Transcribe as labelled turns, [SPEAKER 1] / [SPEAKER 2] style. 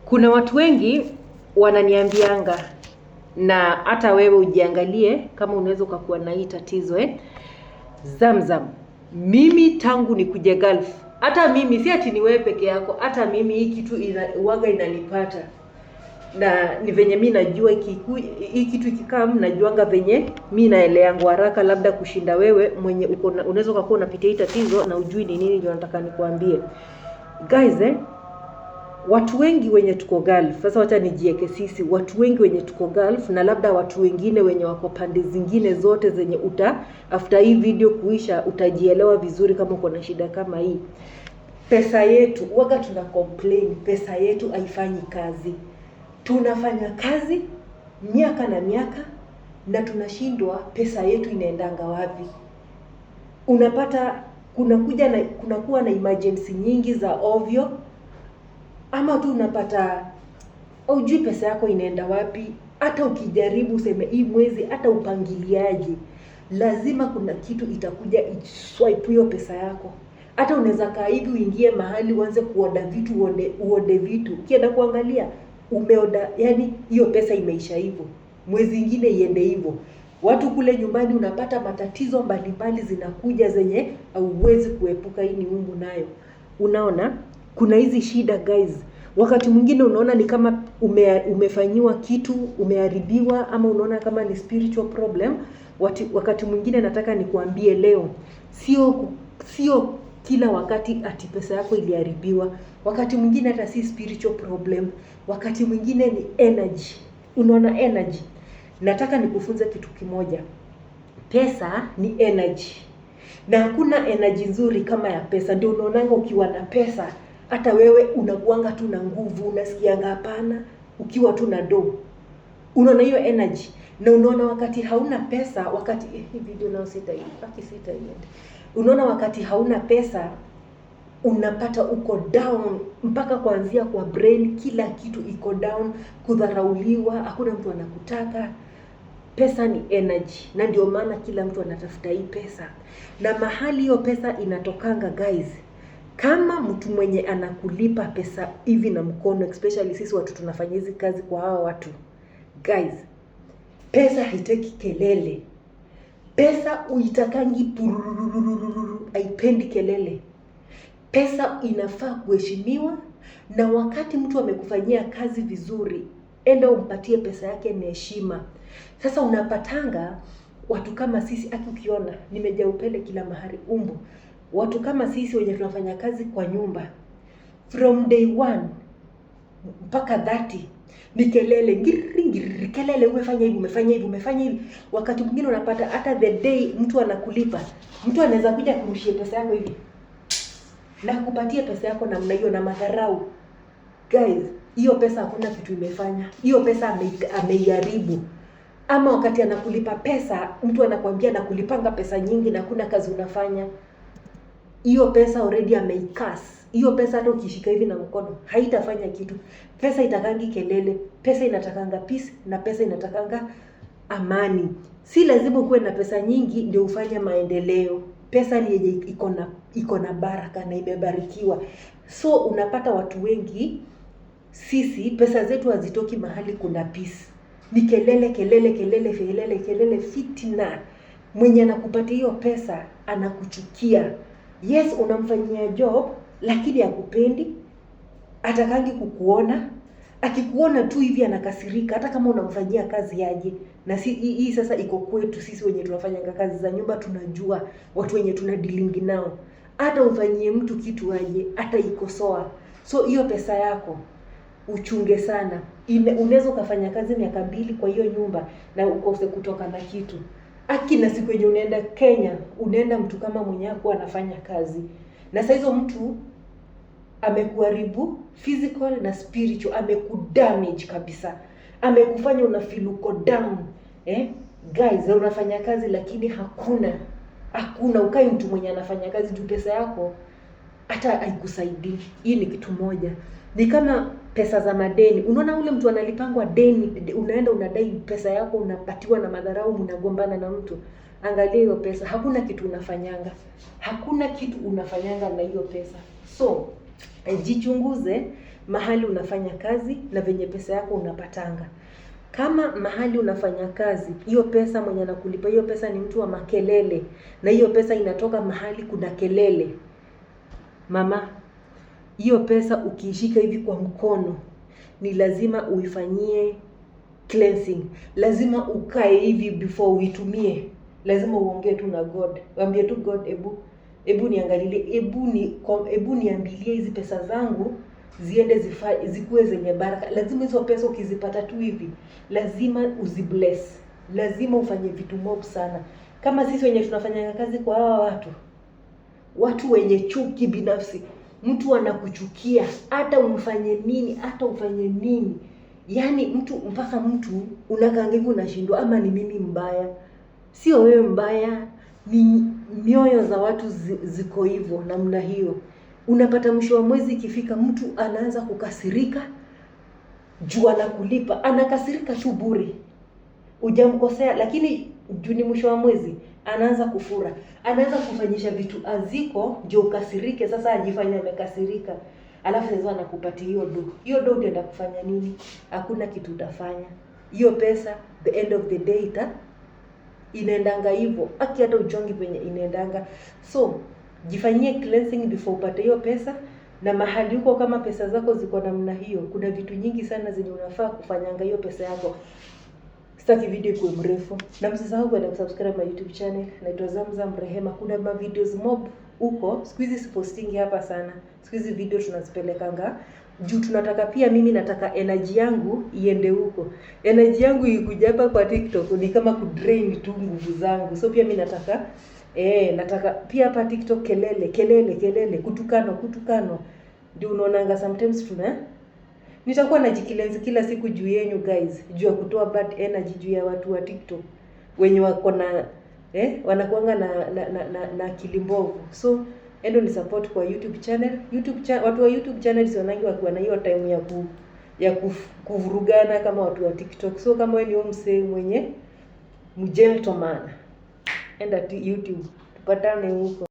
[SPEAKER 1] Kuna watu wengi wananiambianga, na hata wewe ujiangalie kama unaweza ukakuwa na hii tatizo Zamzam, mimi tangu nikuje Gulf, hata mimi si ati ni wewe peke yako, hata mimi hii kitu uwaga inanipata. Na ni venye mimi najua hii kitu ikikaa, najuanga venye mimi naeleangu haraka labda kushinda wewe mwenye unaweza ukakuwa unapitia hii tatizo na ujui ni nini ndio nataka nikuambie. Guys, watu wengi wenye tuko Gulf, sasa wacha nijieke sisi, watu wengi wenye tuko Gulf na labda watu wengine wenye wako pande zingine zote zenye after hii video kuisha utajielewa vizuri kama uko na shida kama hii. Pesa yetu, waga tuna complain, pesa yetu haifanyi kazi. Tunafanya kazi miaka na miaka na tunashindwa pesa yetu inaendanga wapi. Unapata kunakuwa na emergency nyingi za ovyo, ama tu unapata hujui pesa yako inaenda wapi. Hata ukijaribu useme hii mwezi hata upangiliaje, lazima kuna kitu itakuja iswipe hiyo pesa yako. Hata unaweza kaa hivi uingie mahali uanze kuoda vitu, uode vitu, ukienda kuangalia umeoda, yani hiyo pesa imeisha hivyo, mwezi mwingine iende hivyo. Watu kule nyumbani unapata matatizo mbalimbali zinakuja zenye hauwezi kuepuka. Hii ni Mungu nayo. Unaona kuna hizi shida guys. Wakati mwingine unaona ni kama umefanyiwa kitu, umeharibiwa, ama unaona kama ni spiritual problem. Wakati mwingine nataka nikuambie leo, sio kila wakati ati pesa yako iliharibiwa. Wakati mwingine hata si spiritual problem, wakati mwingine ni energy. Unaona energy. Nataka nikufunze kitu kimoja. Pesa ni energy. Na hakuna energy nzuri kama ya pesa. Ndio unaonanga ukiwa na pesa hata wewe unakuanga tu na nguvu, unasikianga hapana ukiwa tu na do. Unaona hiyo energy. Na unaona wakati hauna pesa, wakati hii video nao sita hii. Unaona wakati hauna pesa unapata uko down, mpaka kuanzia kwa brain, kila kitu iko down, kudharauliwa, hakuna mtu anakutaka. Pesa ni energy, na ndio maana kila mtu anatafuta hii pesa. Na mahali hiyo pesa inatokanga guys, kama mtu mwenye anakulipa pesa hivi na mkono, especially sisi watu tunafanya hizi kazi kwa hawa watu guys, pesa haitaki kelele. Pesa uitakangi haipendi kelele. Pesa inafaa kuheshimiwa, na wakati mtu amekufanyia kazi vizuri, enda umpatie pesa yake na heshima. Sasa unapatanga watu kama sisi, ukiona nimejaa upele kila mahali umbo. Watu kama sisi wenye tunafanya kazi kwa nyumba, from day 1 mpaka 30 ni kelele, ngiri kelele, umefanya hivi. Wakati mwingine unapata hata the day mtu anakulipa, mtu anaweza kuja kurushia pesa yako hivi na kupatia pesa yako namna hiyo na madharau. Guys, hiyo pesa hakuna kitu imefanya. Hiyo pesa ameiharibu. Ama wakati anakulipa pesa, mtu anakuambia nakulipanga pesa nyingi na kuna kazi unafanya. Hiyo pesa already ameikas. Hiyo pesa hata ukishika hivi na mkono haitafanya kitu. Pesa itakangi kelele, pesa inatakanga peace, na pesa inatakanga amani. Si lazima kuwe na pesa nyingi ndio ufanye maendeleo. Pesa ni yenye iko na baraka na imebarikiwa. So unapata watu wengi sisi pesa zetu hazitoki mahali kuna peace. Ni kelele, fitina. Mwenye anakupatia hiyo pesa anakuchukia. Yes, unamfanyia job lakini hakupendi, atakangi kukuona. Akikuona tu hivi anakasirika, hata kama unamfanyia kazi aje. Na hii sasa iko kwetu sisi wenye tunafanya kazi za nyumba, tunajua watu wenye tunadilingi nao. Hata umfanyie mtu kitu aje, hata ikosoa. So hiyo pesa yako uchunge sana. Unaweza ukafanya kazi miaka 2 kwa hiyo nyumba na ukose kutoka na kitu. Na siku yenye unaenda Kenya, unaenda mtu kama mwenye hapo anafanya kazi, na sasa hizo mtu amekuharibu physical na spiritual, amekudamage kabisa, amekufanya unafeel uko down. Guys, unafanya kazi lakini hakuna ukai mtu mwenye anafanya kazi juu pesa yako hata haikusaidii. Hii ni kitu moja. Ni kama pesa za madeni. Unaona ule mtu analipangwa deni, unaenda unadai pesa yako, unapatiwa na madharau, mnagombana na mtu. Angalia hiyo pesa, hakuna kitu unafanyanga na hiyo pesa. So jichunguze mahali unafanya kazi na venye pesa yako unapatanga. Kama mahali unafanya kazi, hiyo pesa mwenye anakulipa hiyo pesa ni mtu wa makelele, na hiyo pesa inatoka mahali kuna kelele, mama, hiyo pesa ukiishika hivi kwa mkono, ni lazima uifanyie cleansing. Lazima ukae hivi before uitumie. Lazima uongee tu na God. Waambie tu God, ebu niangalilie, ebu niambilie hizi pesa zangu ziende zikuwe zenye baraka. Lazima hizo pesa ukizipata tu hivi, lazima uzibless. Lazima ufanye vitu mob sana. Kama sisi wenye tunafanya kazi kwa hawa watu wenye chuki binafsi, mtu anakuchukia hata ufanye nini. Yaani mpaka mtu unakaa hivi unashindwa, ama ni mimi mbaya? Sio wewe mbaya, ni mioyo za watu ziko hivyo namna hiyo. Unapata mwisho wa mwezi ikifika, mtu anaanza kukasirika juu anakulipa, anakasirika tu bure, hujamkosea, lakini juu ni mwisho wa mwezi anaanza kufura, anaanza kufanyisha vitu aziko ndio ukasirike. Sasa ajifanya amekasirika, alafu sasa anakupatia hiyo do utaenda kufanya nini? Hakuna kitu utafanya. Hiyo pesa the end of the day inaendanga hivyo, hata ujongi penye inaendanga. So jifanyie cleansing before upate hiyo pesa. Na mahali huko, kama pesa zako ziko namna hiyo, kuna vitu nyingi sana zenye unafaa kufanyanga hiyo pesa yako. Sitaki video kuwe mrefu, na msisahau kwenda kusubscribe my YouTube channel. Naitwa Zamzam Rehema. Kuna ma videos mob huko. Siku hizi sipostingi hapa sana. Siku hizi video tunazipelekanga juu tunataka pia, mimi nataka energy yangu iende huko. Energy yangu ikuja hapa kwa TikTok ni kama kudrain tu nguvu zangu. So pia mimi nataka pia hapa TikTok kelele, kutukano. Ndio unaonanga sometimes nitakuwa najikilenzi kila siku juu yenu guys, juu ya kutoa bad energy juu ya watu wa TikTok wenye wako na wanakuanga na akili mbovu. So endo ni support kwa YouTube channel. Watu wa YouTube channel sionangi wakiwa na hiyo time ya kuvurugana kama watu wa TikTok. So kama wewe ni msee mwenye mgentleman, enda YouTube tupatane huko.